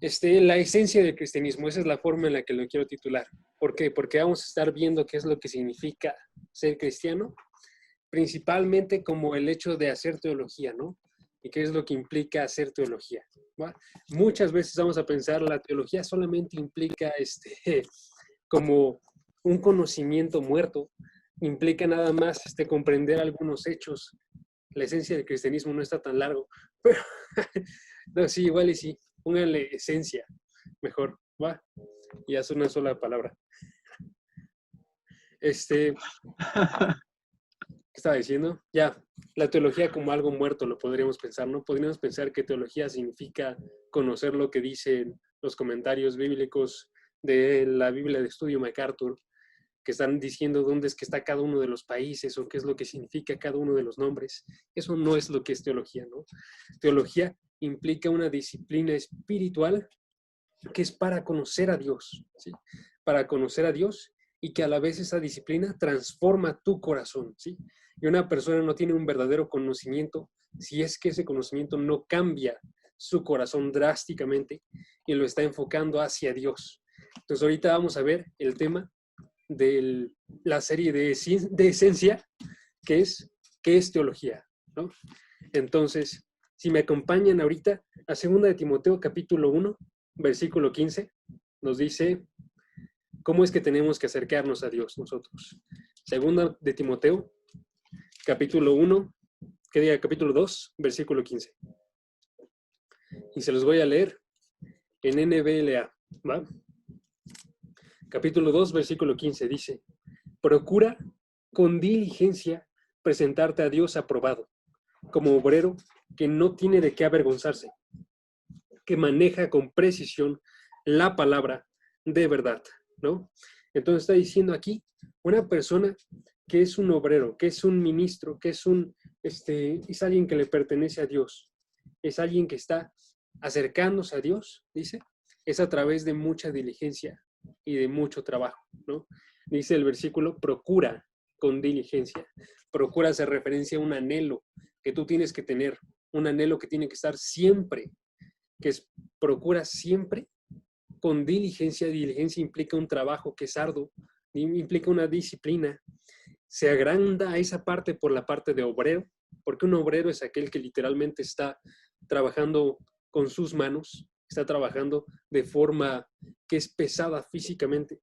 La esencia del cristianismo, esa es la forma en la que lo quiero titular. ¿Por qué? Porque vamos a estar viendo qué es lo que significa ser cristiano, principalmente como el hecho de hacer teología, ¿no? Y qué es lo que implica hacer teología, ¿va? Muchas veces vamos a pensar la teología solamente implica como un conocimiento muerto, implica nada más comprender algunos hechos. La esencia del cristianismo no está tan largo, pero no, sí, igual y sí, póngale esencia, mejor, va, y haz una sola palabra. ¿Qué estaba diciendo? Ya, la teología como algo muerto lo podríamos pensar, ¿no? Podríamos pensar que teología significa conocer lo que dicen los comentarios bíblicos de la Biblia de Estudio MacArthur, que están diciendo dónde es que está cada uno de los países o qué es lo que significa cada uno de los nombres. Eso no es lo que es teología, ¿no? Teología implica una disciplina espiritual que es para conocer a Dios, ¿sí? Para conocer a Dios y que a la vez esa disciplina transforma tu corazón, ¿sí? Y una persona no tiene un verdadero conocimiento si es que ese conocimiento no cambia su corazón drásticamente y lo está enfocando hacia Dios. Entonces ahorita vamos a ver el tema de la serie de esencia, que es ¿qué es teología? ¿No? Entonces, si me acompañan ahorita a 2 de Timoteo capítulo 1, versículo 15, nos dice cómo es que tenemos que acercarnos a Dios nosotros. 2 de Timoteo capítulo 1, que diga capítulo 2, versículo 15. Y se los voy a leer en NBLA, ¿va? Capítulo 2, versículo 15 dice: procura con diligencia presentarte a Dios aprobado, como obrero que no tiene de qué avergonzarse, que maneja con precisión la palabra de verdad, ¿no? Entonces está diciendo aquí una persona que es un obrero, que es un ministro, que es alguien que le pertenece a Dios, es alguien que está acercándose a Dios, dice, es a través de mucha diligencia y de mucho trabajo, ¿no? Dice el versículo, procura con diligencia. Procura hace referencia a un anhelo que tú tienes que tener, un anhelo que tiene que estar siempre, que es procura siempre con diligencia. Diligencia implica un trabajo que es arduo, implica una disciplina. Se agranda a esa parte por la parte de obrero, porque un obrero es aquel que literalmente está trabajando con sus manos, está trabajando de forma que es pesada físicamente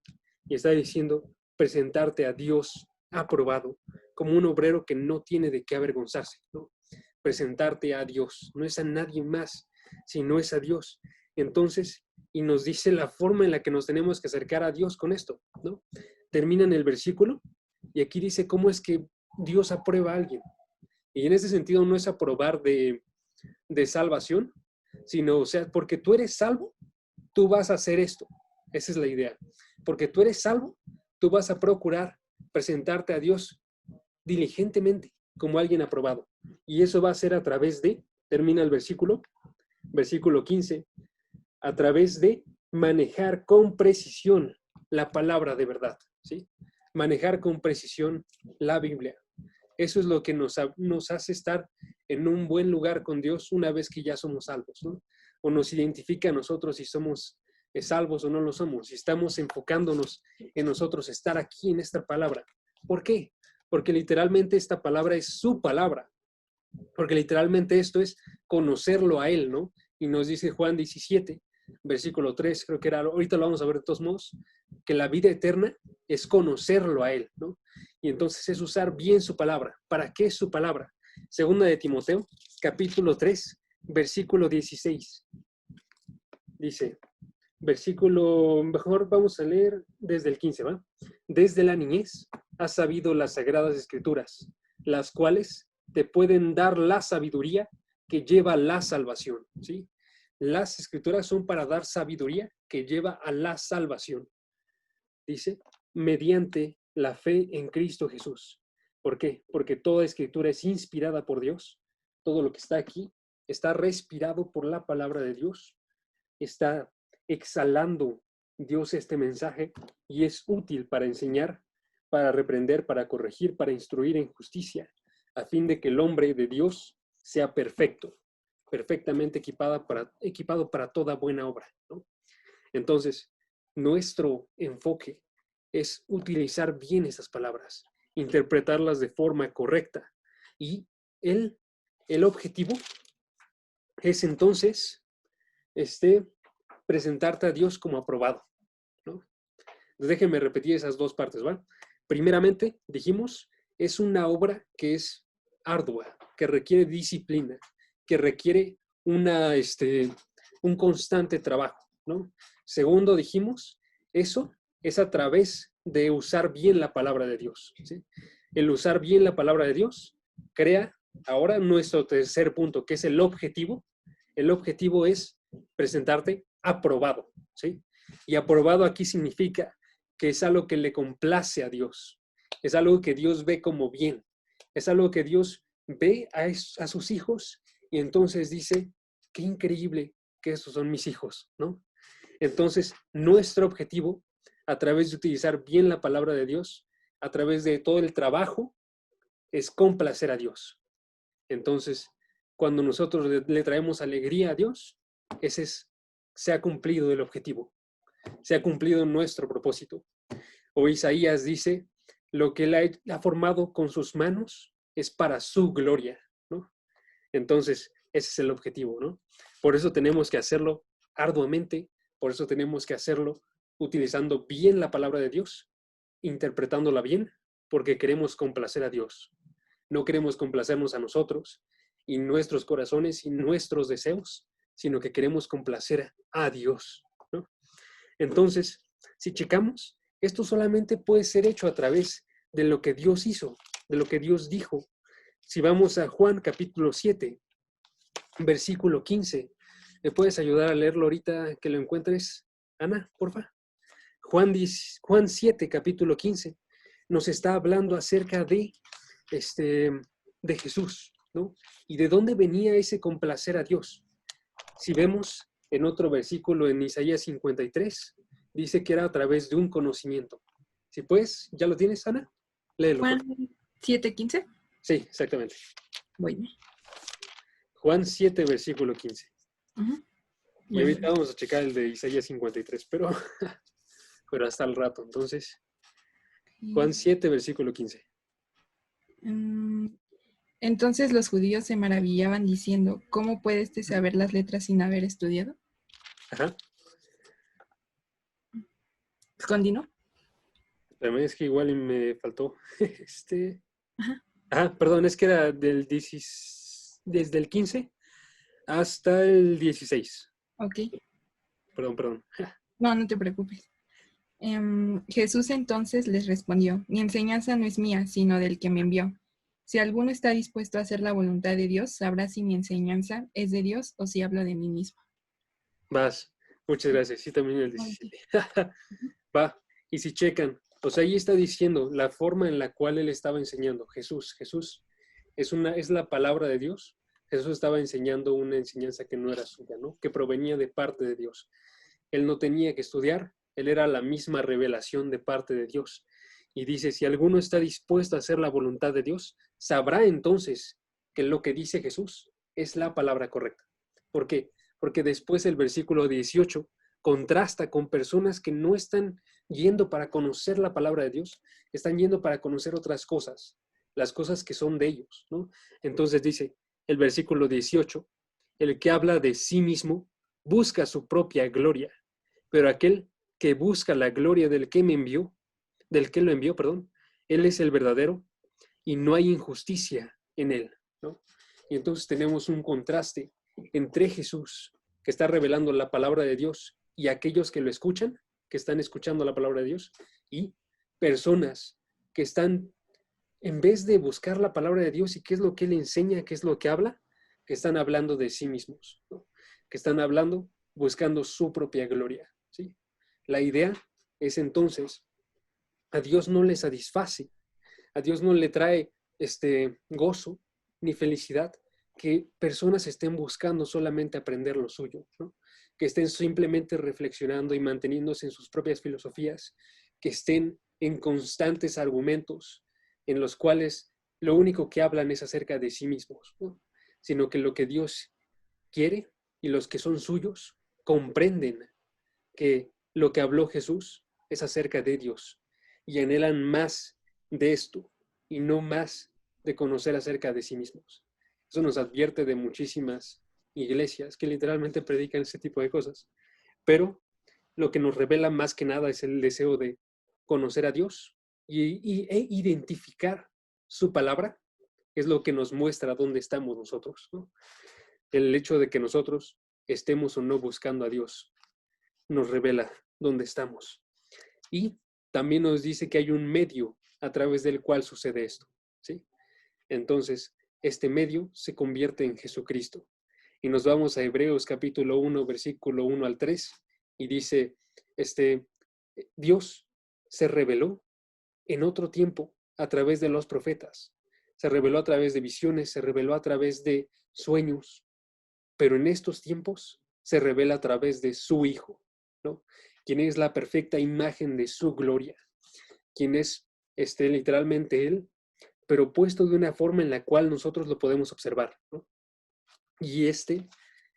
y está diciendo presentarte a Dios aprobado como un obrero que no tiene de qué avergonzarse, ¿no? Presentarte a Dios, no es a nadie más, sino es a Dios. Entonces, y nos dice la forma en la que nos tenemos que acercar a Dios con esto, ¿no? Termina en el versículo y aquí dice cómo es que Dios aprueba a alguien. Y en ese sentido no es aprobar de salvación, sino, o sea, porque tú eres salvo, tú vas a hacer esto. Esa es la idea. Porque tú eres salvo, tú vas a procurar presentarte a Dios diligentemente como alguien aprobado. Y eso va a ser a través de, termina el versículo 15, a través de manejar con precisión la palabra de verdad, ¿sí? Manejar con precisión la Biblia. Eso es lo que nos hace estar en un buen lugar con Dios una vez que ya somos salvos, ¿no? O nos identifica a nosotros si somos salvos o no lo somos, si estamos enfocándonos en nosotros, estar aquí en esta palabra. ¿Por qué? Porque literalmente esta palabra es su palabra, porque literalmente esto es conocerlo a Él, ¿no? Y nos dice Juan 17, versículo 3, creo que era, ahorita lo vamos a ver de todos modos, que la vida eterna es conocerlo a Él, ¿no? Y entonces es usar bien su palabra. ¿Para qué es su palabra? 2 de Timoteo, capítulo 3, versículo 16. Dice, mejor vamos a leer desde el 15, ¿va? Desde la niñez has sabido las sagradas escrituras, las cuales te pueden dar la sabiduría que lleva a la salvación, ¿sí? Las escrituras son para dar sabiduría que lleva a la salvación, dice, mediante la fe en Cristo Jesús. ¿Por qué? Porque toda escritura es inspirada por Dios. Todo lo que está aquí está respirado por la palabra de Dios. Está exhalando Dios este mensaje y es útil para enseñar, para reprender, para corregir, para instruir en justicia, a fin de que el hombre de Dios sea perfecto, perfectamente equipado para toda buena obra, ¿no? Entonces, nuestro enfoque es utilizar bien esas palabras, interpretarlas de forma correcta. Y el objetivo es entonces presentarte a Dios como aprobado, ¿no? Déjenme repetir esas dos partes, ¿va? Primeramente, dijimos, es una obra que es ardua, que requiere disciplina, que requiere un constante trabajo, ¿no? Segundo, dijimos, eso es a través de usar bien la palabra de Dios, ¿sí? El usar bien la palabra de Dios crea ahora nuestro tercer punto, que es el objetivo. El objetivo es presentarte aprobado, ¿sí? Y aprobado aquí significa que es algo que le complace a Dios, es algo que Dios ve como bien, es algo que Dios ve a sus hijos y entonces dice, qué increíble que estos son mis hijos, ¿no? Entonces, nuestro objetivo, a través de utilizar bien la palabra de Dios, a través de todo el trabajo, es complacer a Dios. Entonces, cuando nosotros le traemos alegría a Dios, se ha cumplido el objetivo, se ha cumplido nuestro propósito. O Isaías dice, lo que él ha formado con sus manos es para su gloria, ¿no? Entonces, ese es el objetivo, ¿no? Por eso tenemos que hacerlo arduamente, por eso tenemos que hacerlo utilizando bien la palabra de Dios, interpretándola bien, porque queremos complacer a Dios. No queremos complacernos a nosotros y nuestros corazones y nuestros deseos, sino que queremos complacer a Dios, ¿no? Entonces, si checamos, esto solamente puede ser hecho a través de lo que Dios hizo, de lo que Dios dijo. Si vamos a Juan capítulo 7, versículo 15, ¿me puedes ayudar a leerlo ahorita que lo encuentres, Ana, porfa? Juan 7, capítulo 15, nos está hablando acerca de Jesús, ¿no? Y de dónde venía ese complacer a Dios. Si vemos en otro versículo en Isaías 53, dice que era a través de un conocimiento. Si puedes, ¿ya lo tienes, Ana? Léelo. Juan 7:15. Sí, exactamente. Voy. Juan 7, versículo 15. Uh-huh. Y ahorita vamos a checar el de Isaías 53, pero hasta el rato. Entonces, Juan 7, versículo 15. Entonces los judíos se maravillaban diciendo, ¿cómo puede saber las letras sin haber estudiado? Ajá. ¿Continúo? También es que igual me faltó Ajá. Ajá, perdón, es que era desde el 15 hasta el 16. Ok. Perdón. No, no te preocupes. Jesús entonces les respondió, mi enseñanza no es mía, sino del que me envió. Si alguno está dispuesto a hacer la voluntad de Dios, sabrá si mi enseñanza es de Dios o si hablo de mí mismo. Vas, muchas gracias. Sí, también el 17. Va, y si checan, pues ahí está diciendo la forma en la cual él estaba enseñando. Jesús es la palabra de Dios. Jesús estaba enseñando una enseñanza que no era suya, ¿no? Que provenía de parte de Dios. Él no tenía que estudiar, él era la misma revelación de parte de Dios. Y dice, si alguno está dispuesto a hacer la voluntad de Dios, sabrá entonces que lo que dice Jesús es la palabra correcta. ¿Por qué? Porque después el versículo 18 contrasta con personas que no están yendo para conocer la palabra de Dios, están yendo para conocer otras cosas, las cosas que son de ellos, ¿no? Entonces dice el versículo 18, el que habla de sí mismo busca su propia gloria, pero aquel que busca la gloria del que lo envió, él es el verdadero y no hay injusticia en él, ¿no? Y entonces tenemos un contraste entre Jesús, que está revelando la palabra de Dios, y aquellos que lo escuchan, que están escuchando la palabra de Dios, y personas que están, en vez de buscar la palabra de Dios y qué es lo que Él enseña, qué es lo que habla, que están hablando de sí mismos, ¿no? Que están hablando buscando su propia gloria, ¿sí? La idea es entonces, a Dios no le satisface, a Dios no le trae gozo ni felicidad que personas estén buscando solamente aprender lo suyo, ¿no? Que estén simplemente reflexionando y manteniéndose en sus propias filosofías, que estén en constantes argumentos en los cuales lo único que hablan es acerca de sí mismos, ¿no? Sino que lo que Dios quiere y los que son suyos comprenden que lo que habló Jesús es acerca de Dios y anhelan más de esto y no más de conocer acerca de sí mismos. Eso nos advierte de muchísimas iglesias que literalmente predican ese tipo de cosas, pero lo que nos revela más que nada es el deseo de conocer a Dios e identificar su palabra, es lo que nos muestra dónde estamos nosotros, ¿no? El hecho de que nosotros estemos o no buscando a Dios nos revela dónde estamos. Y también nos dice que hay un medio a través del cual sucede esto, ¿sí? Entonces, este medio se convierte en Jesucristo. Y nos vamos a Hebreos capítulo 1, versículo 1 al 3, y dice, Dios se reveló en otro tiempo a través de los profetas. Se reveló a través de visiones, se reveló a través de sueños, pero en estos tiempos se revela a través de su Hijo, ¿no? Quien es la perfecta imagen de su gloria, quien es literalmente Él, pero puesto de una forma en la cual nosotros lo podemos observar, ¿no? Y este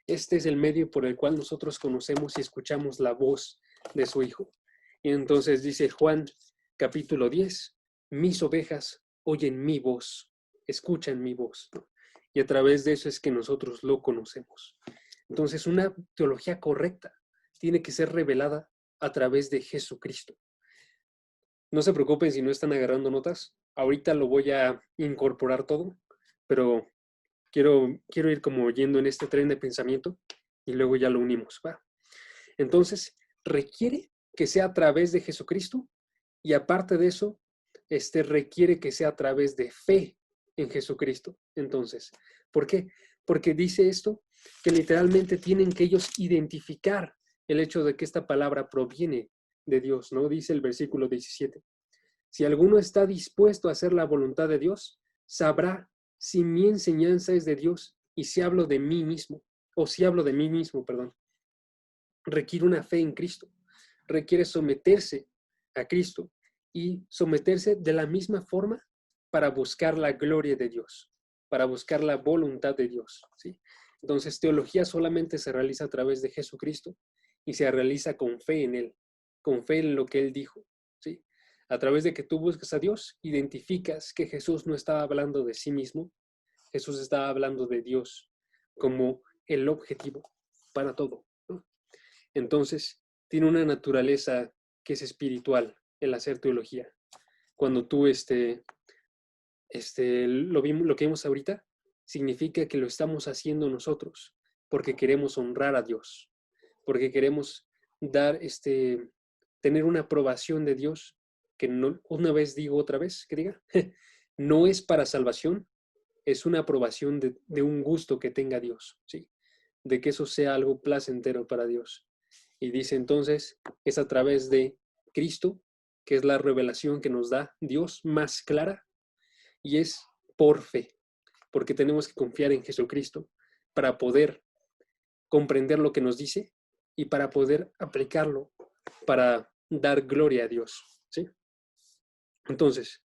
es el medio por el cual nosotros conocemos y escuchamos la voz de su Hijo. Y entonces dice Juan capítulo 10, mis ovejas oyen mi voz, escuchan mi voz, ¿no? Y a través de eso es que nosotros lo conocemos. Entonces, una teología correcta tiene que ser revelada a través de Jesucristo. No se preocupen si no están agarrando notas. Ahorita lo voy a incorporar todo, pero quiero ir como yendo en este tren de pensamiento y luego ya lo unimos, ¿va? Entonces, requiere que sea a través de Jesucristo y aparte de eso, requiere que sea a través de fe en Jesucristo. Entonces, ¿por qué? Porque dice esto, que literalmente tienen que ellos identificar el hecho de que esta palabra proviene de Dios, ¿no? Dice el versículo 17. Si alguno está dispuesto a hacer la voluntad de Dios, sabrá si mi enseñanza es de Dios y si hablo de mí mismo, perdón. Requiere una fe en Cristo, requiere someterse a Cristo y someterse de la misma forma para buscar la gloria de Dios, para buscar la voluntad de Dios, ¿sí? Entonces, teología solamente se realiza a través de Jesucristo y se realiza con fe en Él, con fe en lo que Él dijo, ¿sí? A través de que tú buscas a Dios, identificas que Jesús no estaba hablando de sí mismo, Jesús estaba hablando de Dios como el objetivo para todo, ¿no? Entonces, tiene una naturaleza que es espiritual el hacer teología. Cuando tú lo que vimos ahorita, significa que lo estamos haciendo nosotros porque queremos honrar a Dios, porque queremos dar tener una aprobación de Dios, que no, una vez digo otra vez, que diga, no es para salvación, es una aprobación de un gusto que tenga Dios, ¿sí? De que eso sea algo placentero para Dios. Y dice entonces, es a través de Cristo, que es la revelación que nos da Dios más clara, y es por fe, porque tenemos que confiar en Jesucristo para poder comprender lo que nos dice y para poder aplicarlo para dar gloria a Dios, ¿sí? Entonces,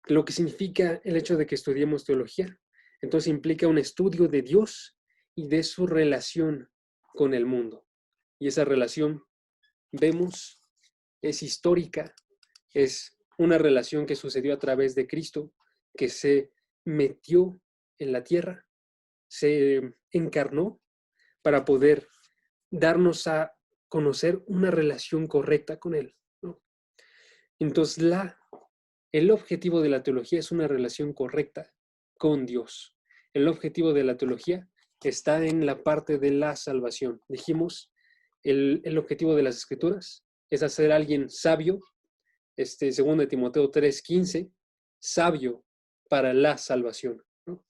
lo que significa el hecho de que estudiemos teología, entonces implica un estudio de Dios y de su relación con el mundo. Y esa relación, vemos, es histórica, es una relación que sucedió a través de Cristo, que se metió en la tierra, se encarnó para poder darnos a conocer una relación correcta con Él, ¿no? Entonces, el objetivo de la teología es una relación correcta con Dios. El objetivo de la teología está en la parte de la salvación. Dijimos, el objetivo de las Escrituras es hacer a alguien sabio, 2 Timoteo 3:15, sabio para la salvación, ¿no?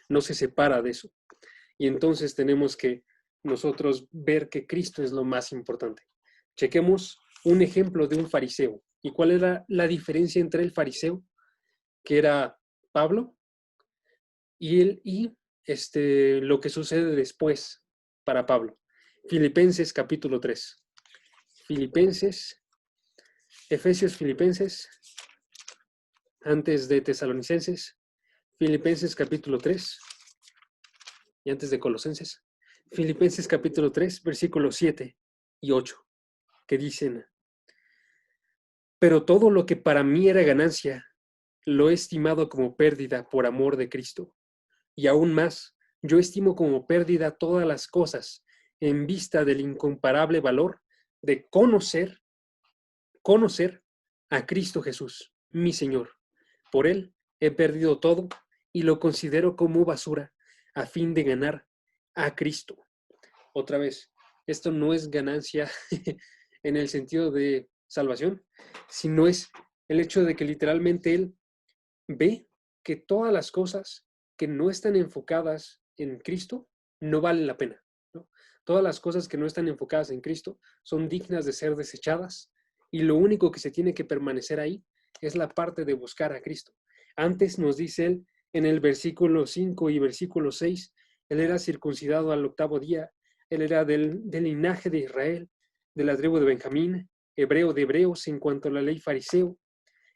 No se separa de eso. Y entonces tenemos que nosotros ver que Cristo es lo más importante. Chequemos un ejemplo de un fariseo. ¿Y cuál era la diferencia entre el fariseo, que era Pablo, y él y lo que sucede después para Pablo? Filipenses capítulo 3. Efesios, Filipenses, antes de Tesalonicenses, Filipenses capítulo 3 y antes de Colosenses. Filipenses capítulo 3, versículos 7 y 8, que dicen: pero todo lo que para mí era ganancia, lo he estimado como pérdida por amor de Cristo. Y aún más, yo estimo como pérdida todas las cosas en vista del incomparable valor de conocer a Cristo Jesús, mi Señor. Por Él he perdido todo y lo considero como basura a fin de ganar a Cristo. Otra vez, esto no es ganancia en el sentido de salvación, sino es el hecho de que literalmente Él ve que todas las cosas que no están enfocadas en Cristo no valen la pena, ¿no? Todas las cosas que no están enfocadas en Cristo son dignas de ser desechadas y lo único que se tiene que permanecer ahí es la parte de buscar a Cristo. Antes nos dice Él en el versículo 5 y versículo 6, Él era circuncidado al 8º día, Él era del linaje de Israel, de la tribu de Benjamín, hebreo de hebreos en cuanto a la ley fariseo,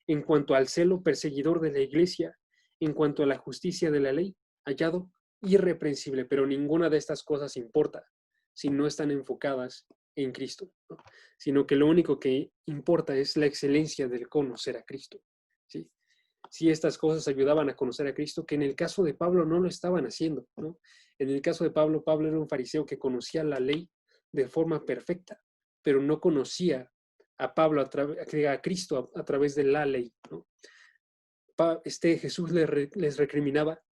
en cuanto al celo perseguidor de la iglesia, en cuanto a la justicia de la ley, hallado irreprensible, pero ninguna de estas cosas importa si no están enfocadas en Cristo, ¿no? Sino que lo único que importa es la excelencia del conocer a Cristo, ¿sí? Si estas cosas ayudaban a conocer a Cristo, que en el caso de Pablo no lo estaban haciendo, ¿no? En el caso de Pablo, Pablo era un fariseo que conocía la ley de forma perfecta, pero no conocía a Pablo, a Cristo a través de la ley, ¿no? Jesús les recriminaba: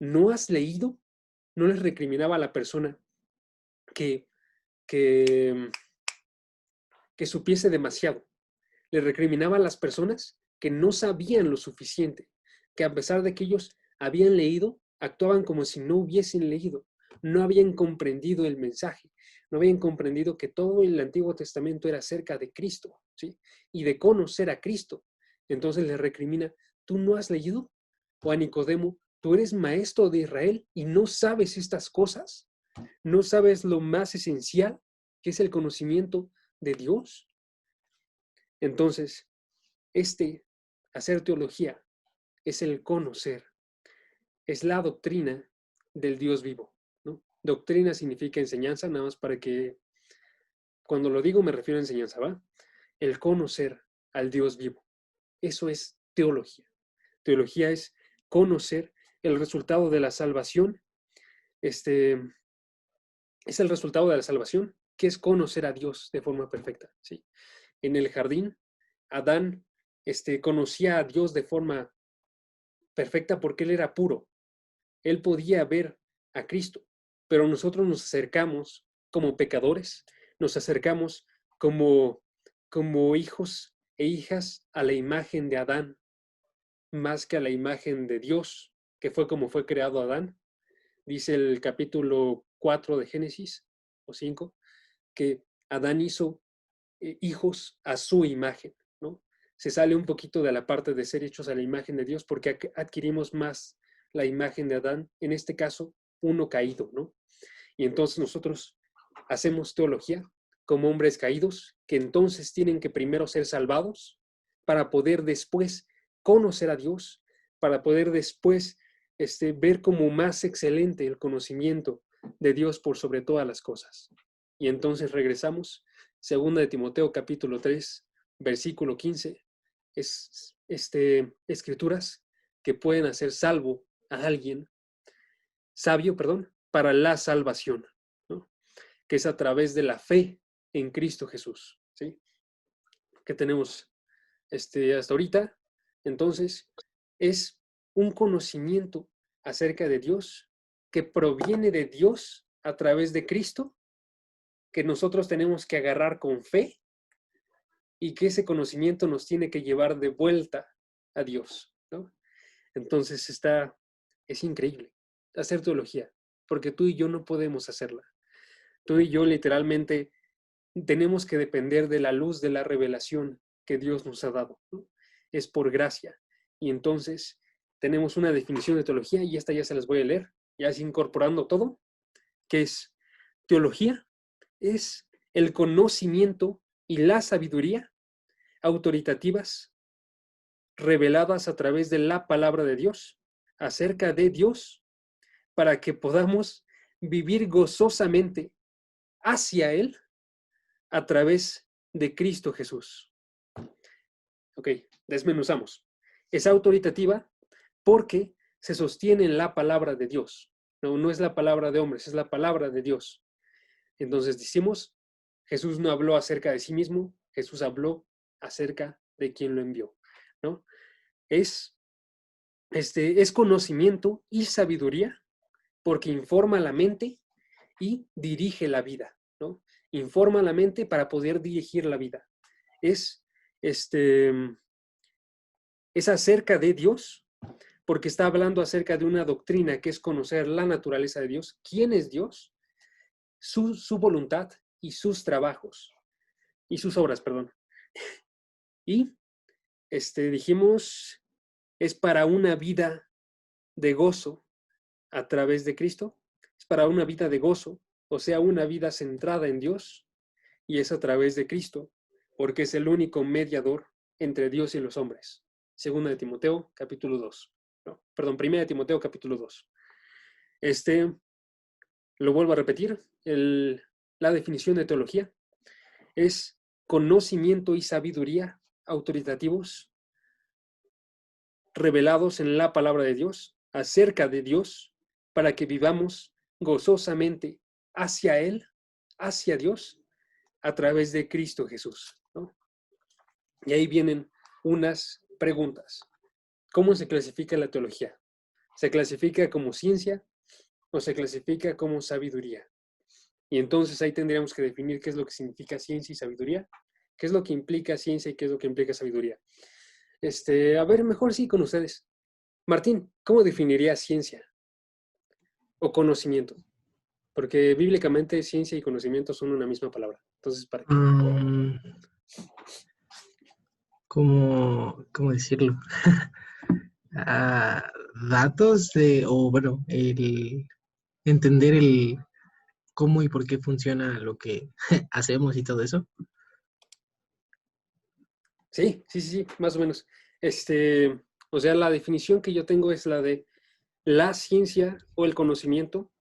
¿no has leído? No les recriminaba a la persona que, que, que supiese demasiado. Le recriminaba a las personas que no sabían lo suficiente, que a pesar de que ellos habían leído, actuaban como si no hubiesen leído, no habían comprendido el mensaje, no habían comprendido que todo el Antiguo Testamento era acerca de Cristo, ¿sí? Y de conocer a Cristo. Entonces le recrimina: ¿tú no has leído? O a Nicodemo: ¿tú eres maestro de Israel y no sabes estas cosas? ¿No sabes lo más esencial, que es el conocimiento de Dios? Entonces, hacer teología es el conocer, es la doctrina del Dios vivo, ¿no? Doctrina significa enseñanza, nada más para que, cuando lo digo me refiero a enseñanza, ¿va? El conocer al Dios vivo. Eso es teología. Teología es conocer el resultado de la salvación. Es el resultado de la salvación, que es conocer a Dios de forma perfecta, ¿sí? En el jardín, Adán conocía a Dios de forma perfecta porque él era puro. Él podía ver a Cristo, pero nosotros nos acercamos como pecadores, nos acercamos como hijos e hijas a la imagen de Adán, más que a la imagen de Dios, que fue como fue creado Adán. Dice el capítulo 4 de Génesis, o 5, que Adán hizo hijos a su imagen, ¿no? Se sale un poquito de la parte de ser hechos a la imagen de Dios porque adquirimos más la imagen de Adán, en este caso, uno caído, ¿no? Y entonces nosotros hacemos teología como hombres caídos, que entonces tienen que primero ser salvados para poder después conocer a Dios, para poder después ver como más excelente el conocimiento de Dios por sobre todas las cosas. Y entonces regresamos, 2 de Timoteo capítulo 3, versículo 15, es escrituras que pueden hacer salvo a alguien, sabio, perdón, para la salvación, ¿no? Que es a través de la fe en Cristo Jesús, ¿sí? Que tenemos hasta ahorita. Entonces, es un conocimiento acerca de Dios que proviene de Dios a través de Cristo, que nosotros tenemos que agarrar con fe y que ese conocimiento nos tiene que llevar de vuelta a Dios, ¿no? Entonces es increíble hacer teología, porque tú y yo no podemos hacerla. Tú y yo literalmente tenemos que depender de la luz de la revelación que Dios nos ha dado, ¿no? Es por gracia. Y entonces tenemos una definición de teología, y esta ya se las voy a leer, ya es incorporando todo, que es: teología es el conocimiento y la sabiduría autoritativas reveladas a través de la palabra de Dios acerca de Dios, para que podamos vivir gozosamente hacia Él a través de Cristo Jesús. Ok, desmenuzamos. Es autoritativa porque se sostiene en la palabra de Dios. No es la palabra de hombres, es la palabra de Dios. Entonces decimos, Jesús no habló acerca de sí mismo, Jesús habló acerca de quien lo envió, ¿no? Es conocimiento y sabiduría porque informa la mente y dirige la vida, ¿no? Informa la mente para poder dirigir la vida. Es acerca de Dios, porque está hablando acerca de una doctrina que es conocer la naturaleza de Dios, quién es Dios, su voluntad y sus trabajos, y sus obras, perdón. Y dijimos, es para una vida de gozo a través de Cristo, es para una vida de gozo, o sea, una vida centrada en Dios, y es a través de Cristo, porque es el único mediador entre Dios y los hombres. Segunda de Timoteo, capítulo 2. No, perdón, Primera de Timoteo, capítulo 2. Lo vuelvo a repetir, la definición de teología es conocimiento y sabiduría autoritativos revelados en la palabra de Dios, acerca de Dios, para que vivamos gozosamente hacia Él, hacia Dios, a través de Cristo Jesús, ¿no? Y ahí vienen unas preguntas. ¿Cómo se clasifica la teología? ¿Se clasifica como ciencia o se clasifica como sabiduría? Y entonces ahí tendríamos que definir qué es lo que significa ciencia y sabiduría, qué es lo que implica ciencia y qué es lo que implica sabiduría. A ver, mejor sí con ustedes. Martín, ¿cómo definiría ciencia o conocimiento? Porque bíblicamente ciencia y conocimiento son una misma palabra. Entonces, ¿para qué? ¿Cómo decirlo? Datos o bueno, el entender el cómo y por qué funciona lo que hacemos y todo eso. Sí, más o menos. O sea, la definición que yo tengo es la de la ciencia o el conocimiento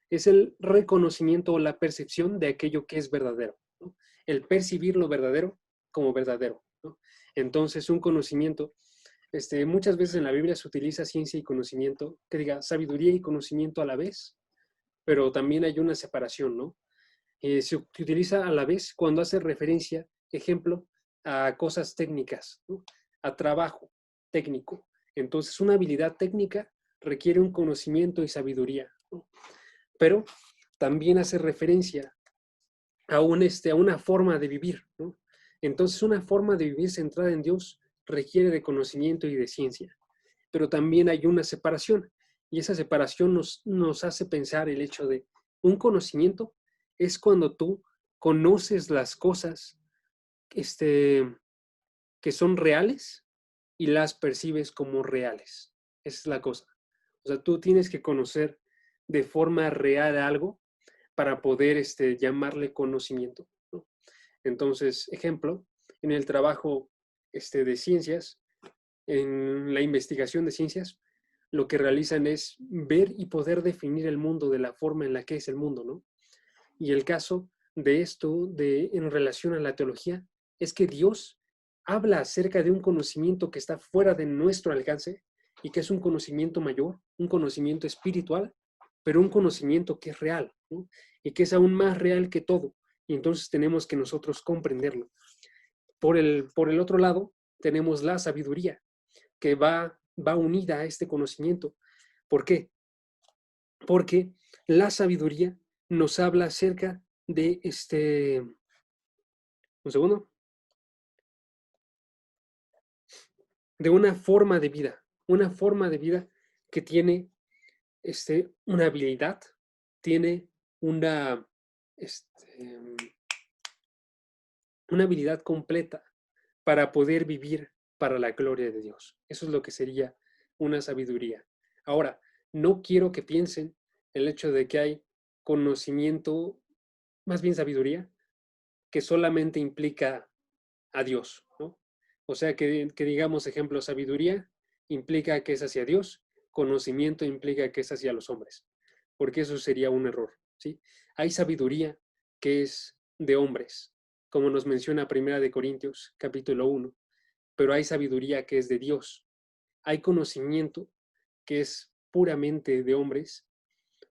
es el reconocimiento o la percepción de aquello que es verdadero, ¿no? El percibir lo verdadero como verdadero, ¿no? Entonces, un conocimiento, muchas veces en la Biblia se utiliza ciencia y conocimiento, que diga sabiduría y conocimiento a la vez, pero también hay una separación, ¿no? Se utiliza a la vez cuando hace referencia, ejemplo, a cosas técnicas, ¿no? A trabajo técnico. Entonces, una habilidad técnica requiere un conocimiento y sabiduría, ¿no? Pero también hace referencia a una forma de vivir, ¿no? Entonces, una forma de vivir centrada en Dios requiere de conocimiento y de ciencia, pero también hay una separación, y esa separación nos hace pensar el hecho de un conocimiento es cuando tú conoces las cosas que son reales y las percibes como reales. Esa es la cosa. O sea, tú tienes que conocer de forma real algo para poder llamarle conocimiento, ¿no? Entonces, ejemplo, en el trabajo de ciencias, en la investigación de ciencias, lo que realizan es ver y poder definir el mundo de la forma en la que es el mundo, ¿no? Y el caso de esto, en relación a la teología, es que Dios habla acerca de un conocimiento que está fuera de nuestro alcance y que es un conocimiento mayor, un conocimiento espiritual, pero un conocimiento que es real, ¿no? Y que es aún más real que todo. Y entonces tenemos que nosotros comprenderlo. Por el otro lado, tenemos la sabiduría, que va unida a este conocimiento. ¿Por qué? Porque la sabiduría nos habla acerca de un segundo, de una forma de vida que tiene una habilidad, tiene una, una habilidad completa para poder vivir para la gloria de Dios. Eso es lo que sería una sabiduría. Ahora, no quiero que piensen el hecho de que hay conocimiento, más bien sabiduría, que solamente implica a Dios, ¿no? O sea, que digamos, ejemplo, sabiduría implica que es hacia Dios, conocimiento implica que es hacia los hombres. porque eso sería un error, ¿sí? Hay sabiduría que es de hombres, como nos menciona 1 Corintios capítulo 1, pero hay sabiduría que es de Dios. Hay conocimiento que es puramente de hombres,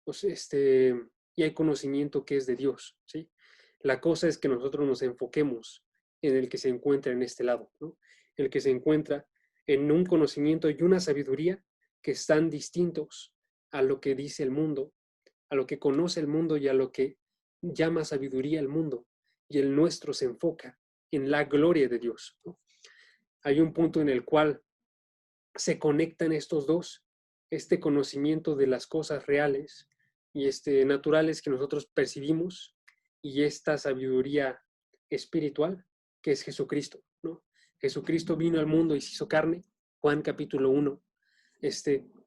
pues, y hay conocimiento que es de Dios, ¿sí? La cosa es que nosotros nos enfoquemos en el que se encuentra en este lado, ¿no? El que se encuentra en un conocimiento y una sabiduría que están distintos a lo que dice el mundo, a lo que conoce el mundo y a lo que llama sabiduría el mundo. Y el nuestro se enfoca en la gloria de Dios, ¿no? Hay un punto en el cual se conectan estos dos, este conocimiento de las cosas reales y naturales que nosotros percibimos y esta sabiduría espiritual que es Jesucristo, ¿no? Jesucristo vino al mundo y se hizo carne, Juan capítulo 1,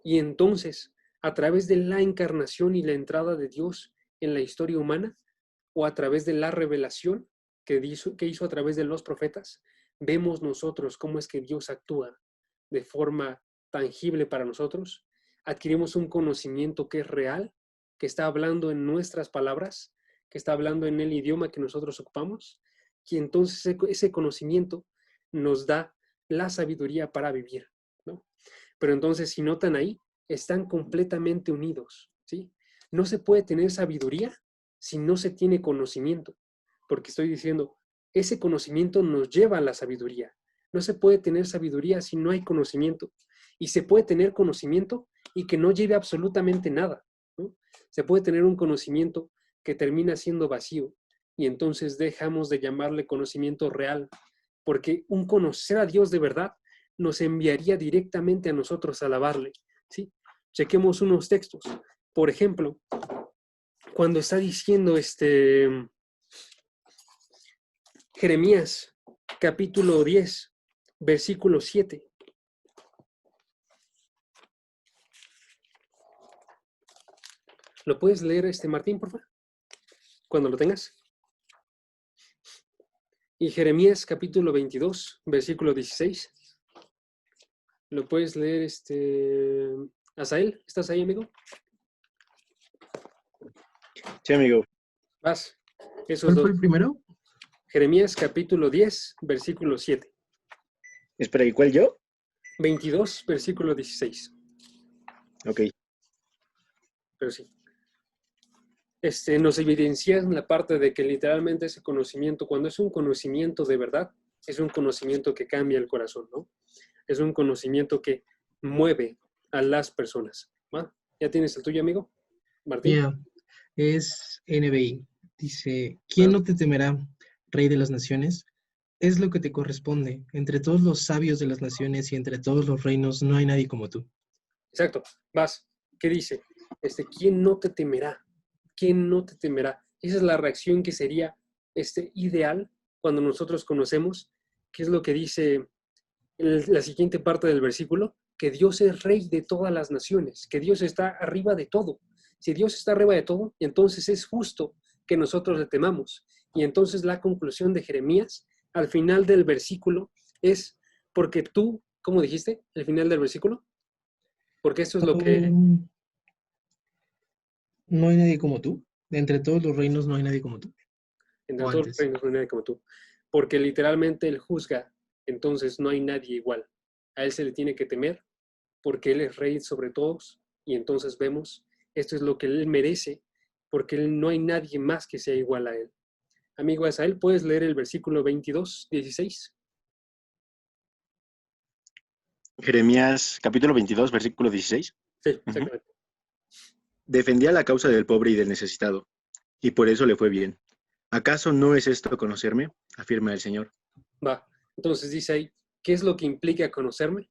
y entonces a través de la encarnación y la entrada de Dios en la historia humana, o a través de la revelación que hizo a través de los profetas, vemos nosotros cómo es que Dios actúa de forma tangible para nosotros, adquirimos un conocimiento que es real, que está hablando en nuestras palabras, que está hablando en el idioma que nosotros ocupamos, y entonces ese conocimiento nos da la sabiduría para vivir, ¿no? Pero entonces, si notan ahí, están completamente unidos, ¿sí? No se puede tener sabiduría si no se tiene conocimiento, porque estoy diciendo, ese conocimiento nos lleva a la sabiduría. No se puede tener sabiduría si no hay conocimiento. Y se puede tener conocimiento y que no lleve absolutamente nada, ¿no? Se puede tener un conocimiento que termina siendo vacío y entonces dejamos de llamarle conocimiento real, porque un conocer a Dios de verdad nos enviaría directamente a nosotros a alabarle, ¿sí? Chequemos unos textos. Por ejemplo, cuando está diciendo Jeremías, capítulo 10, versículo 7. ¿Lo puedes leer, Martín, por favor? Cuando lo tengas. Y Jeremías, capítulo 22, versículo 16. ¿Lo puedes leer, Asael? ¿Estás ahí, amigo? Sí, amigo. Vas. Esos ¿Cuál dos. fue el primero? Jeremías, capítulo 10, versículo 7. Espera, ¿y cuál yo? 22, versículo 16. Ok. Pero sí. Nos evidencia en la parte de que literalmente ese conocimiento, cuando es un conocimiento de verdad, es un conocimiento que cambia el corazón, ¿no? Es un conocimiento que mueve a las personas, ¿va? ¿Ya tienes el tuyo, amigo? Martín. Yeah. Es NBI. Dice, ¿quién no te temerá, Rey de las Naciones? Es lo que te corresponde. Entre todos los sabios de las naciones y entre todos los reinos no hay nadie como tú. Exacto. Vas. ¿Qué dice? ¿Quién no te temerá? ¿Quién no te temerá? Esa es la reacción que sería ideal cuando nosotros conocemos qué es lo que dice la siguiente parte del versículo, que Dios es rey de todas las naciones, que Dios está arriba de todo. Si Dios está arriba de todo, entonces es justo que nosotros le temamos. Y entonces la conclusión de Jeremías al final del versículo es, porque tú, ¿cómo dijiste? Al final del versículo. Porque esto es lo que... No hay nadie como tú. Entre todos los reinos no hay nadie como tú. Entre O todos los antes. reinos no hay nadie como tú. Porque literalmente Él juzga, entonces no hay nadie igual. A Él se le tiene que temer, porque Él es rey sobre todos. Y entonces vemos, esto es lo que Él merece, porque no hay nadie más que sea igual a Él. Amigo Asael, ¿puedes leer el versículo 22, 16? Jeremías, capítulo 22, versículo 16. Sí, exactamente. Defendía la causa del pobre y del necesitado, y por eso le fue bien. ¿Acaso no es esto conocerme? Afirma el Señor. Va. Entonces dice ahí, ¿qué es lo que implica conocerme?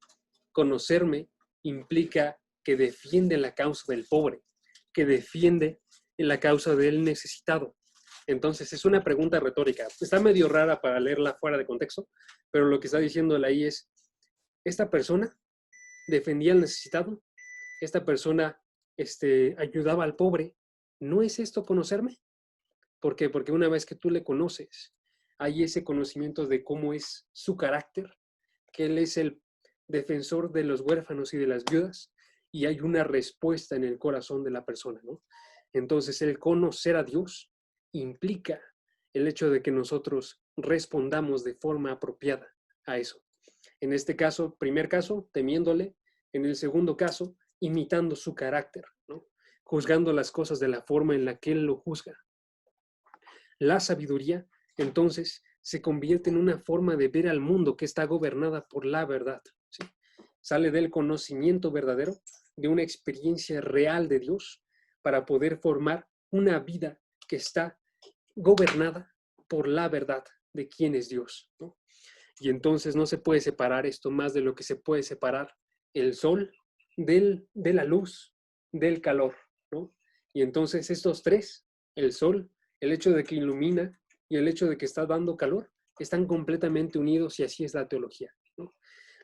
Conocerme implica que defiende la causa del pobre, que defiende la causa del necesitado. Entonces es una pregunta retórica. Está medio rara para leerla fuera de contexto, pero lo que está diciendo ahí es, esta persona defendía al necesitado, esta persona ayudaba al pobre. ¿No es esto conocerme? ¿Por qué? Porque una vez que tú le conoces, hay ese conocimiento de cómo es su carácter, que él es el defensor de los huérfanos y de las viudas, y hay una respuesta en el corazón de la persona, ¿no? Entonces, el conocer a Dios implica el hecho de que nosotros respondamos de forma apropiada a eso. En este caso, primer caso, temiéndole. En el segundo caso, imitando su carácter, ¿no? Juzgando las cosas de la forma en la que Él lo juzga. La sabiduría, entonces, se convierte en una forma de ver al mundo que está gobernada por la verdad, ¿sí? Sale del conocimiento verdadero, de una experiencia real de Dios, para poder formar una vida que está gobernada por la verdad de quién es Dios, ¿no? Y entonces no se puede separar esto más de lo que se puede separar el sol de la luz, del calor, ¿no? Y entonces estos tres, el sol, el hecho de que ilumina y el hecho de que está dando calor, están completamente unidos y así es la teología, ¿no?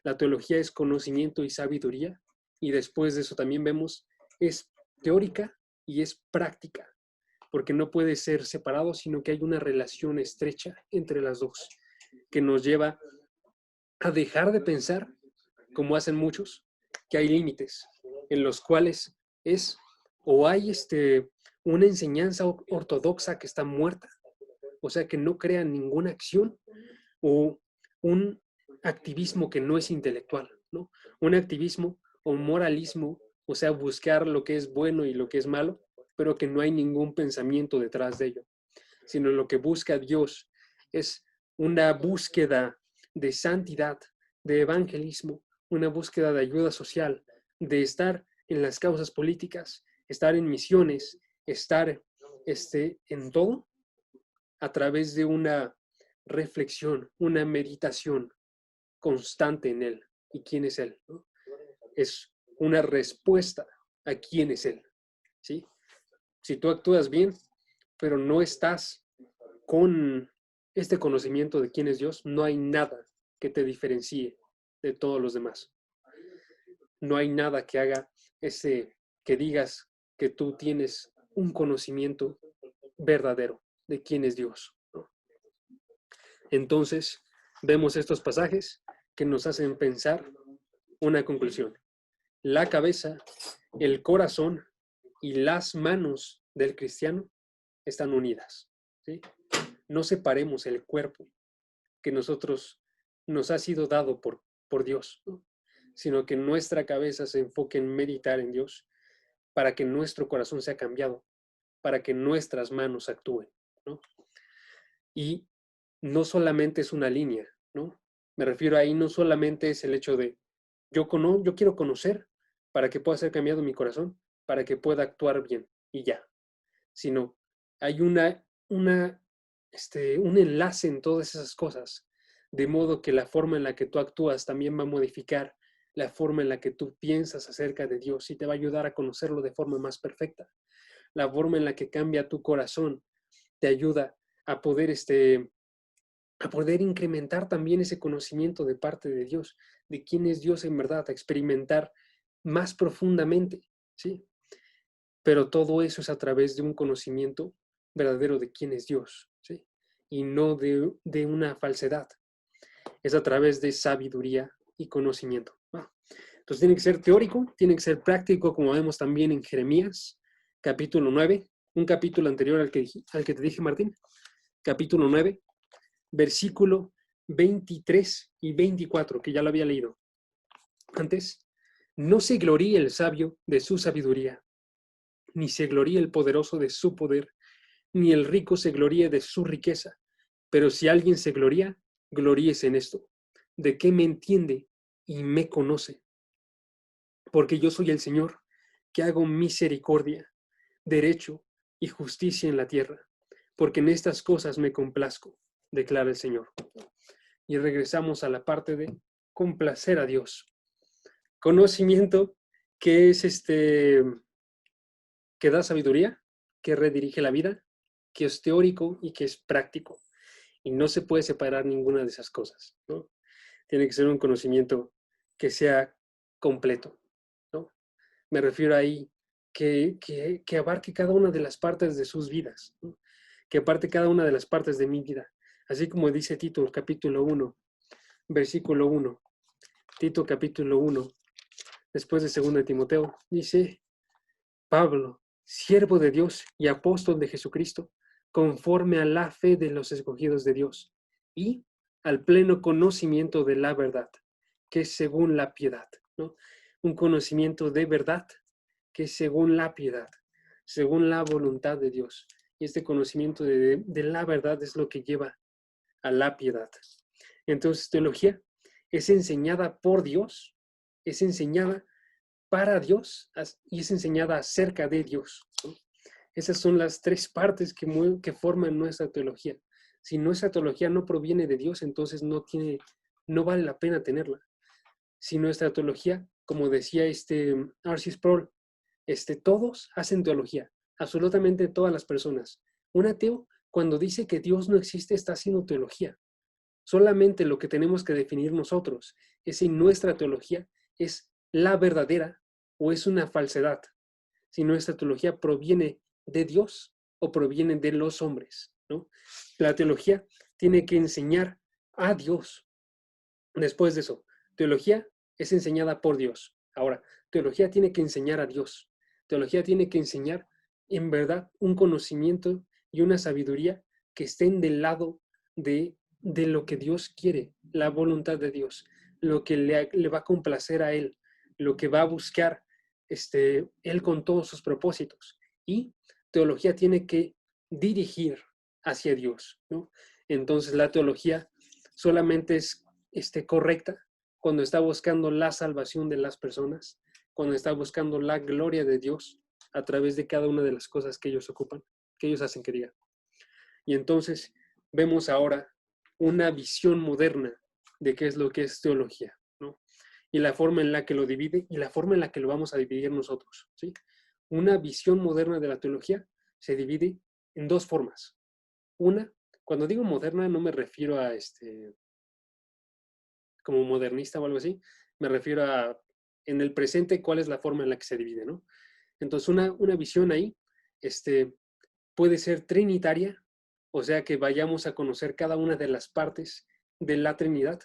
La teología es conocimiento y sabiduría, y después de eso también vemos, es teórica y es práctica, porque no puede ser separado, sino que hay una relación estrecha entre las dos, que nos lleva a dejar de pensar, como hacen muchos, que hay límites en los cuales es o hay una enseñanza ortodoxa que está muerta, o sea, que no crea ninguna acción, o un activismo que no es intelectual, ¿no? Un activismo o un moralismo, o sea, buscar lo que es bueno y lo que es malo, pero que no hay ningún pensamiento detrás de ello, sino lo que busca Dios es una búsqueda de santidad, de evangelismo, una búsqueda de ayuda social, de estar en las causas políticas, estar en misiones, estar en todo a través de una reflexión, una meditación constante en Él y quién es Él, ¿no? Es una respuesta a quién es Él, ¿sí? Si tú actúas bien, pero no estás con este conocimiento de quién es Dios, no hay nada que te diferencie de todos los demás. No hay nada que haga que digas que tú tienes un conocimiento verdadero de quién es Dios, ¿no? Entonces, vemos estos pasajes que nos hacen pensar una conclusión. La cabeza, el corazón y las manos del cristiano están unidas, ¿sí? No separemos el cuerpo que nos ha sido dado por Dios, ¿no? Sino que nuestra cabeza se enfoque en meditar en Dios para que nuestro corazón sea cambiado, para que nuestras manos actúen, ¿no? Y no solamente es una línea, ¿no? Me refiero ahí, no solamente es el hecho de yo quiero conocer para que pueda ser cambiado mi corazón, para que pueda actuar bien y ya, sino hay un enlace en todas esas cosas, de modo que la forma en la que tú actúas también va a modificar la forma en la que tú piensas acerca de Dios y te va a ayudar a conocerlo de forma más perfecta. La forma en la que cambia tu corazón te ayuda a poder incrementar también ese conocimiento de parte de Dios, de quién es Dios en verdad, a experimentar más profundamente, ¿sí? Pero todo eso es a través de un conocimiento verdadero de quién es Dios, ¿sí? Y no de una falsedad. Es a través de sabiduría y conocimiento. Bueno, entonces tiene que ser teórico, tiene que ser práctico, como vemos también en Jeremías, capítulo 9, un capítulo anterior al que te dije, Martín, capítulo 9, versículo 23 y 24, que ya lo había leído antes. No se gloríe el sabio de su sabiduría, ni se gloríe el poderoso de su poder, ni el rico se gloríe de su riqueza. Pero si alguien se gloría, gloríese en esto, de que me entiende y me conoce. Porque yo soy el Señor, que hago misericordia, derecho y justicia en la tierra, porque en estas cosas me complazco, declara el Señor. Y regresamos a la parte de complacer a Dios. Conocimiento, que es que da sabiduría, que redirige la vida, que es teórico y que es práctico. Y no se puede separar ninguna de esas cosas, ¿no? Tiene que ser un conocimiento que sea completo, ¿no? Me refiero ahí que abarque cada una de las partes de sus vidas, ¿no? Que aparte cada una de las partes de mi vida. Así como dice Tito, capítulo 1, versículo 1. Tito, capítulo 1, después de 2 de Timoteo, dice, Pablo, siervo de Dios y apóstol de Jesucristo, conforme a la fe de los escogidos de Dios y al pleno conocimiento de la verdad, que es según la piedad, ¿no? Un conocimiento de verdad que es según la piedad, según la voluntad de Dios. Y este conocimiento de la verdad es lo que lleva a la piedad. Entonces, teología es enseñada por Dios, es enseñada para Dios y es enseñada acerca de Dios, ¿no? Esas son las tres partes que forman nuestra teología. Si nuestra teología no proviene de Dios, entonces no vale la pena tenerla. Si nuestra teología, como decía R.C. Sproul, todos hacen teología, absolutamente todas las personas. Un ateo, cuando dice que Dios no existe, está haciendo teología. Solamente lo que tenemos que definir nosotros es si nuestra teología es la verdadera o es una falsedad. Si nuestra teología proviene de Dios o proviene de los hombres, ¿no? La teología tiene que enseñar a Dios. Después de eso, teología es enseñada por Dios. Ahora, teología tiene que enseñar a Dios. Teología tiene que enseñar, en verdad, un conocimiento y una sabiduría que estén del lado de lo que Dios quiere, la voluntad de Dios, lo que le va a complacer a Él, lo que va a buscar Él con todos sus propósitos. Y teología tiene que dirigir hacia Dios, ¿no? Entonces la teología solamente es correcta cuando está buscando la salvación de las personas, cuando está buscando la gloria de Dios a través de cada una de las cosas que ellos ocupan, que ellos hacen que diga. Y entonces vemos ahora una visión moderna de qué es lo que es teología, ¿no? Y la forma en la que lo divide y la forma en la que lo vamos a dividir nosotros, ¿sí? Una visión moderna de la teología se divide en dos formas. Una, cuando digo moderna, no me refiero a como modernista o algo así, me refiero a en el presente cuál es la forma en la que se divide, ¿no? Entonces, una visión ahí puede ser trinitaria, o sea, que vayamos a conocer cada una de las partes de la Trinidad,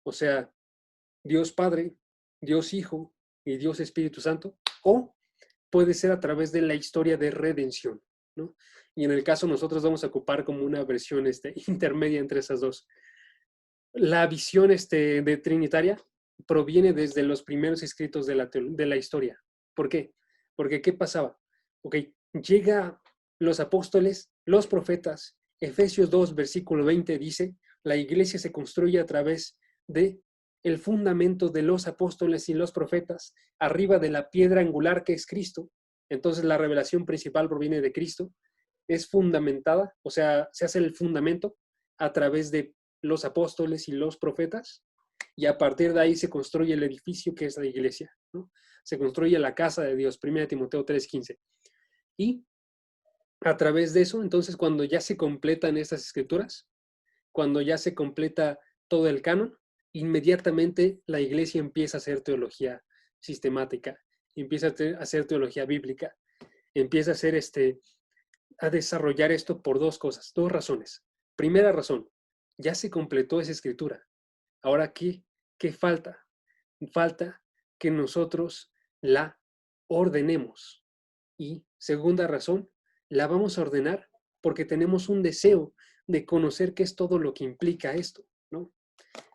o sea, Dios Padre, Dios Hijo y Dios Espíritu Santo, o puede ser a través de la historia de redención, ¿no? Y en el caso nosotros vamos a ocupar como una versión intermedia entre esas dos. La visión de trinitaria proviene desde los primeros escritos de la historia. ¿Por qué? Porque ¿qué pasaba? Llega los apóstoles, los profetas, Efesios 2, versículo 20 dice, la iglesia se construye a través de el fundamento de los apóstoles y los profetas, arriba de la piedra angular que es Cristo. Entonces la revelación principal proviene de Cristo, es fundamentada, o sea, se hace el fundamento a través de los apóstoles y los profetas, y a partir de ahí se construye el edificio que es la iglesia, ¿no? Se construye la casa de Dios, 1 Timoteo 3:15. Y a través de eso, entonces, cuando ya se completan estas escrituras, cuando ya se completa todo el canon, inmediatamente la iglesia empieza a hacer teología sistemática, empieza a hacer teología bíblica, empieza a hacer a desarrollar esto por dos cosas, dos razones. Primera razón, ya se completó esa escritura. Ahora, ¿qué falta? Falta que nosotros la ordenemos. Y segunda razón, la vamos a ordenar porque tenemos un deseo de conocer qué es todo lo que implica esto, ¿no?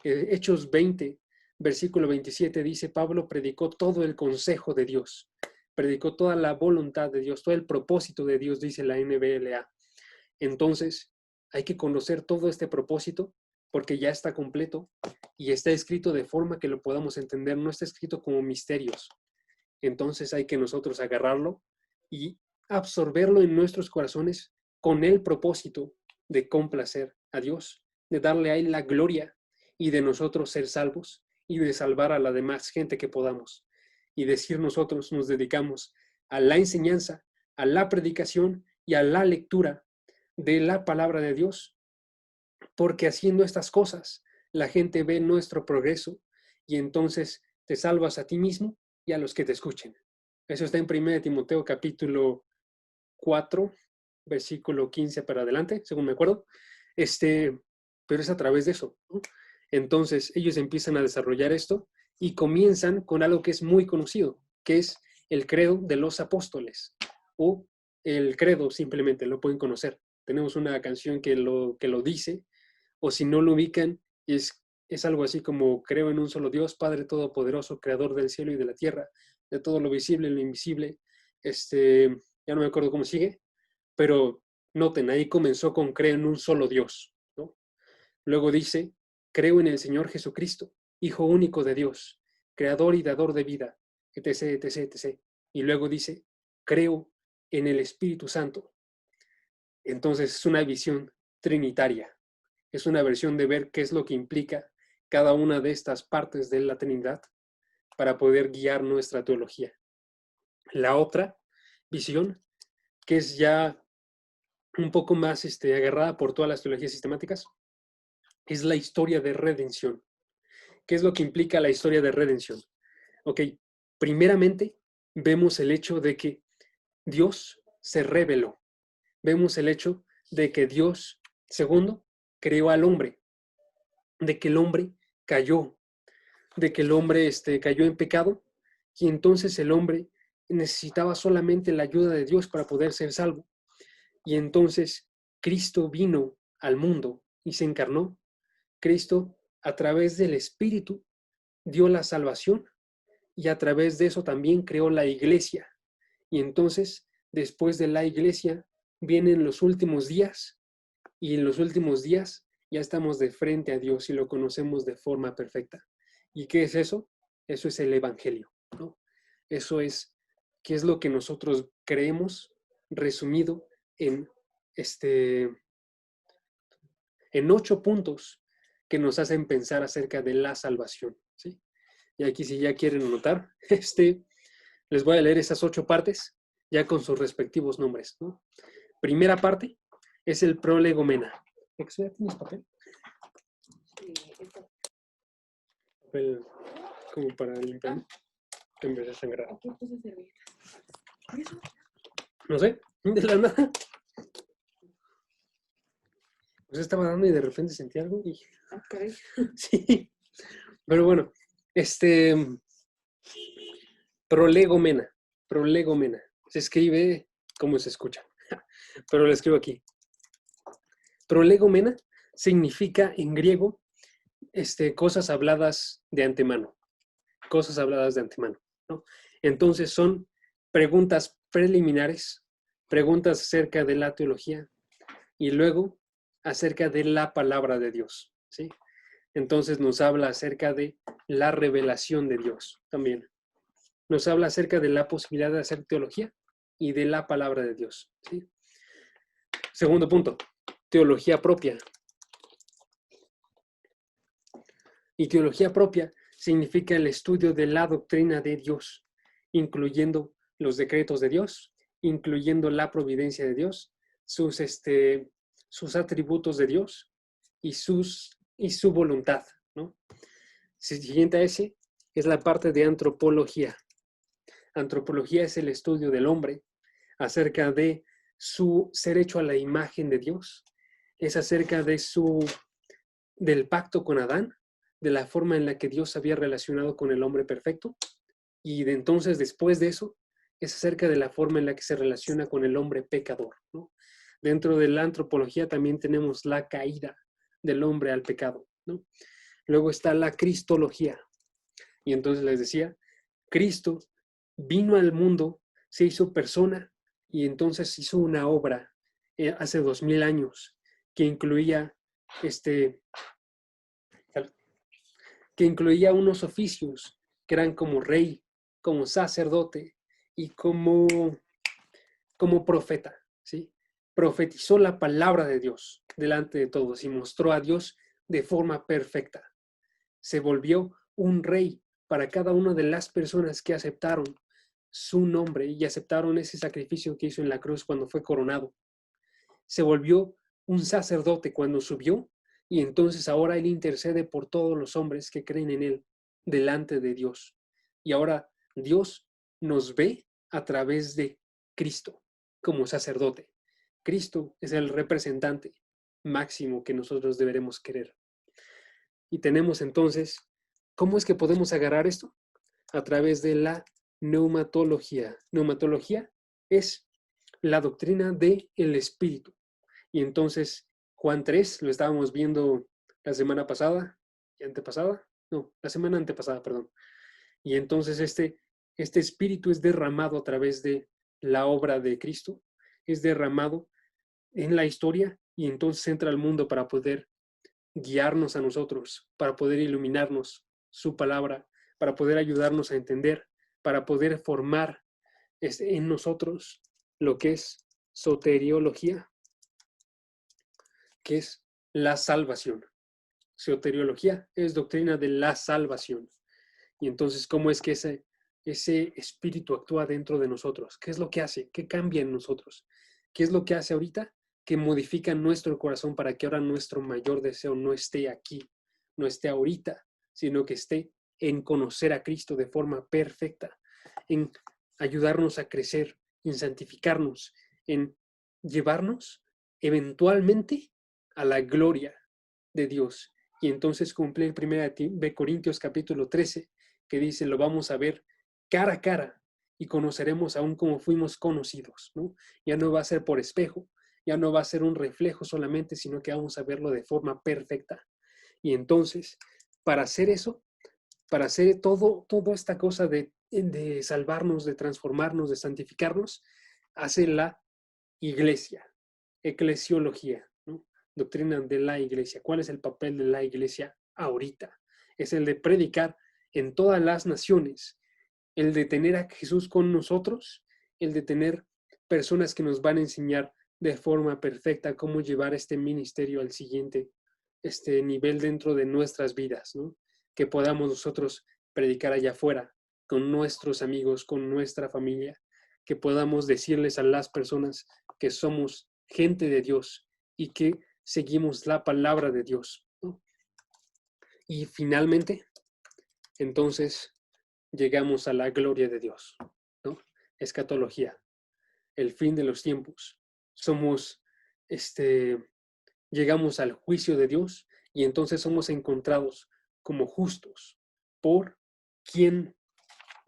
Hechos 20, versículo 27 dice, Pablo predicó todo el consejo de Dios, predicó toda la voluntad de Dios, todo el propósito de Dios, dice la NBLA. Entonces, hay que conocer todo este propósito porque ya está completo y está escrito de forma que lo podamos entender, no está escrito como misterios. Entonces hay que nosotros agarrarlo y absorberlo en nuestros corazones con el propósito de complacer a Dios, de darle a Él la gloria y de nosotros ser salvos y de salvar a la demás gente que podamos. Y decir nosotros nos dedicamos a la enseñanza, a la predicación y a la lectura de la palabra de Dios, porque haciendo estas cosas la gente ve nuestro progreso y entonces te salvas a ti mismo y a los que te escuchen. Eso está en 1 Timoteo capítulo 4, versículo 15 para adelante, según me acuerdo. Pero es a través de eso, ¿no? Entonces ellos empiezan a desarrollar esto y comienzan con algo que es muy conocido, que es el credo de los apóstoles, o el credo simplemente, lo pueden conocer. Tenemos una canción que lo dice, o si no lo ubican, es algo así como: creo en un solo Dios, Padre Todopoderoso, Creador del cielo y de la tierra, de todo lo visible y lo invisible. Ya no me acuerdo cómo sigue, pero noten, ahí comenzó con creo en un solo Dios, ¿no? Luego dice: creo en el Señor Jesucristo, Hijo único de Dios, Creador y dador de vida, etc., etc., etc. Y luego dice: creo en el Espíritu Santo. Entonces es una visión trinitaria. Es una versión de ver qué es lo que implica cada una de estas partes de la Trinidad para poder guiar nuestra teología. La otra visión, que es ya un poco más agarrada por todas las teologías sistemáticas, es la historia de redención. ¿Qué es lo que implica la historia de redención? Ok, primeramente vemos el hecho de que Dios se reveló. Vemos el hecho de que Dios, segundo, creó al hombre, de que el hombre cayó, de que el hombre cayó en pecado, y entonces el hombre necesitaba solamente la ayuda de Dios para poder ser salvo. Y entonces Cristo vino al mundo y se encarnó. Cristo, a través del Espíritu, dio la salvación, y a través de eso también creó la iglesia. Y entonces, después de la iglesia, vienen los últimos días, y en los últimos días ya estamos de frente a Dios y lo conocemos de forma perfecta. ¿Y qué es eso? Eso es el Evangelio, ¿no? Eso es, ¿qué es lo que nosotros creemos resumido en, en 8 puntos que nos hacen pensar acerca de la salvación, ¿sí? Y aquí, si ya quieren anotar, les voy a leer esas 8 partes ya con sus respectivos nombres, ¿no? Primera parte es el prolegomena. ¿Ya tienes papel? Papel como para limpiar, en vez de sangrar. No sé, de la nada. Pues estaba dando y de repente sentí algo y... Okay. Sí. Pero bueno, prolegomena. Prolegomena. Se escribe como se escucha, pero lo escribo aquí. Prolegomena significa en griego cosas habladas de antemano. Cosas habladas de antemano, ¿no? Entonces son preguntas preliminares, preguntas acerca de la teología y luego acerca de la palabra de Dios, ¿sí? Entonces nos habla acerca de la revelación de Dios también. Nos habla acerca de la posibilidad de hacer teología y de la palabra de Dios, ¿sí? Segundo punto, teología propia. Y teología propia significa el estudio de la doctrina de Dios, incluyendo los decretos de Dios, incluyendo la providencia de Dios, sus atributos de Dios y su voluntad, ¿no? Siguiente a ese es la parte de antropología. Antropología es el estudio del hombre acerca de su ser hecho a la imagen de Dios, es acerca de del pacto con Adán, de la forma en la que Dios había relacionado con el hombre perfecto, y de entonces después de eso es acerca de la forma en la que se relaciona con el hombre pecador, ¿no? Dentro de la antropología también tenemos la caída del hombre al pecado, ¿no? Luego está la cristología, y entonces les decía, Cristo vino al mundo, se hizo persona, y entonces hizo una obra hace 2000 años que incluía unos oficios que eran como rey, como sacerdote y como profeta, ¿sí? Profetizó la palabra de Dios delante de todos y mostró a Dios de forma perfecta. Se volvió un rey para cada una de las personas que aceptaron su nombre y aceptaron ese sacrificio que hizo en la cruz cuando fue coronado. Se volvió un sacerdote cuando subió, y entonces ahora Él intercede por todos los hombres que creen en Él delante de Dios. Y ahora Dios nos ve a través de Cristo como sacerdote. Cristo es el representante máximo que nosotros deberemos querer. Y tenemos entonces ¿Cómo es que podemos agarrar esto? A través de la neumatología. Neumatología es la doctrina del Espíritu. Y entonces, Juan 3, lo estábamos viendo la semana pasada, y antepasada, no, la semana antepasada, perdón. Y entonces este Espíritu es derramado a través de la obra de Cristo, es derramado en la historia y entonces entra al mundo para poder guiarnos a nosotros, para poder iluminarnos su palabra, para poder ayudarnos a entender, para poder formar en nosotros lo que es soteriología, que es la salvación. Soteriología es doctrina de la salvación. Y entonces, ¿cómo es que ese espíritu actúa dentro de nosotros? ¿Qué es lo que hace? ¿Qué cambia en nosotros? ¿Qué es lo que hace ahorita? Que modifica nuestro corazón para que ahora nuestro mayor deseo no esté aquí, no esté ahorita, sino que esté en conocer a Cristo de forma perfecta, en ayudarnos a crecer, en santificarnos, en llevarnos eventualmente a la gloria de Dios. Y entonces cumplir 1 de Corintios capítulo 13, que dice, lo vamos a ver cara a cara y conoceremos aún como fuimos conocidos, ¿no? Ya no va a ser por espejo, ya no va a ser un reflejo solamente, sino que vamos a verlo de forma perfecta. Y entonces, para hacer eso, para hacer toda esta cosa de salvarnos, de transformarnos, de santificarnos, hace la iglesia, eclesiología, ¿no? Doctrina de la iglesia. ¿Cuál es el papel de la iglesia ahorita? Es el de predicar en todas las naciones, el de tener a Jesús con nosotros, el de tener personas que nos van a enseñar de forma perfecta cómo llevar este ministerio al siguiente nivel dentro de nuestras vidas, ¿no? Que podamos nosotros predicar allá afuera con nuestros amigos, con nuestra familia, que podamos decirles a las personas que somos gente de Dios y que seguimos la palabra de Dios, ¿no? Y finalmente, entonces, llegamos a la gloria de Dios, ¿no? Escatología, el fin de los tiempos. Llegamos al juicio de Dios y entonces somos encontrados como justos por quien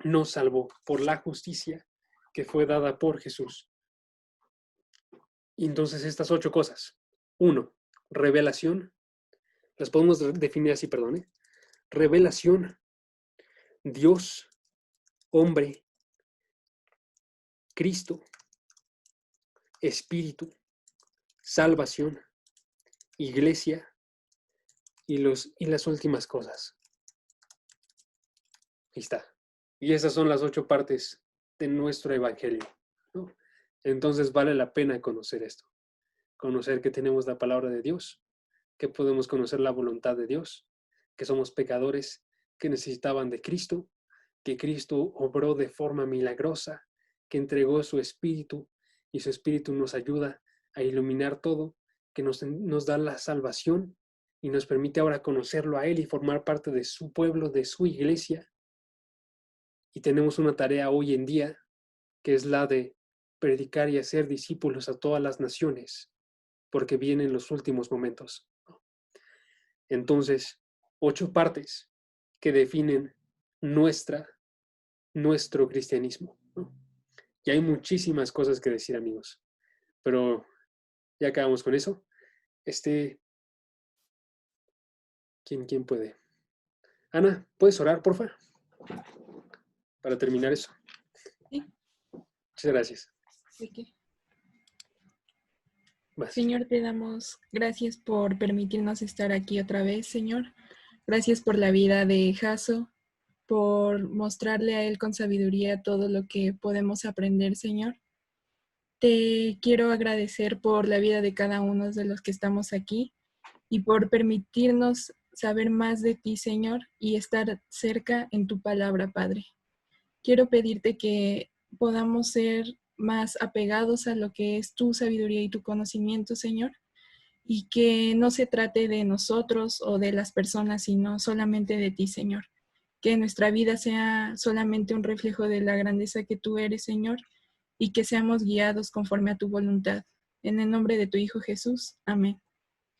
nos salvó, por la justicia que fue dada por Jesús. Y entonces estas 8 cosas. 1, revelación. Las podemos definir así, perdón. Revelación, Dios, hombre, Cristo, Espíritu, salvación, iglesia y las últimas cosas. Ahí está. Y esas son las 8 partes de nuestro evangelio, ¿no? Entonces vale la pena conocer esto. Conocer que tenemos la palabra de Dios, que podemos conocer la voluntad de Dios, que somos pecadores, que necesitaban de Cristo, que Cristo obró de forma milagrosa, que entregó su Espíritu y su Espíritu nos ayuda a iluminar todo, que nos da la salvación y nos permite ahora conocerlo a Él y formar parte de su pueblo, de su iglesia. Y tenemos una tarea hoy en día, que es la de predicar y hacer discípulos a todas las naciones, porque vienen los últimos momentos. Entonces, 8 partes que definen nuestro cristianismo, ¿no? Y hay muchísimas cosas que decir, amigos, pero ya acabamos con eso. ¿Quién puede? Ana, ¿puedes orar, porfa? Para terminar eso. Sí. Muchas gracias. ¿De qué? Vas. Señor, te damos gracias por permitirnos estar aquí otra vez, Señor. Gracias por la vida de Jaso, por mostrarle a él con sabiduría todo lo que podemos aprender, Señor. Te quiero agradecer por la vida de cada uno de los que estamos aquí y por permitirnos saber más de ti, Señor, y estar cerca en tu palabra, Padre. Quiero pedirte que podamos ser más apegados a lo que es tu sabiduría y tu conocimiento, Señor, y que no se trate de nosotros o de las personas, sino solamente de ti, Señor. Que nuestra vida sea solamente un reflejo de la grandeza que tú eres, Señor, y que seamos guiados conforme a tu voluntad. En el nombre de tu Hijo Jesús. Amén.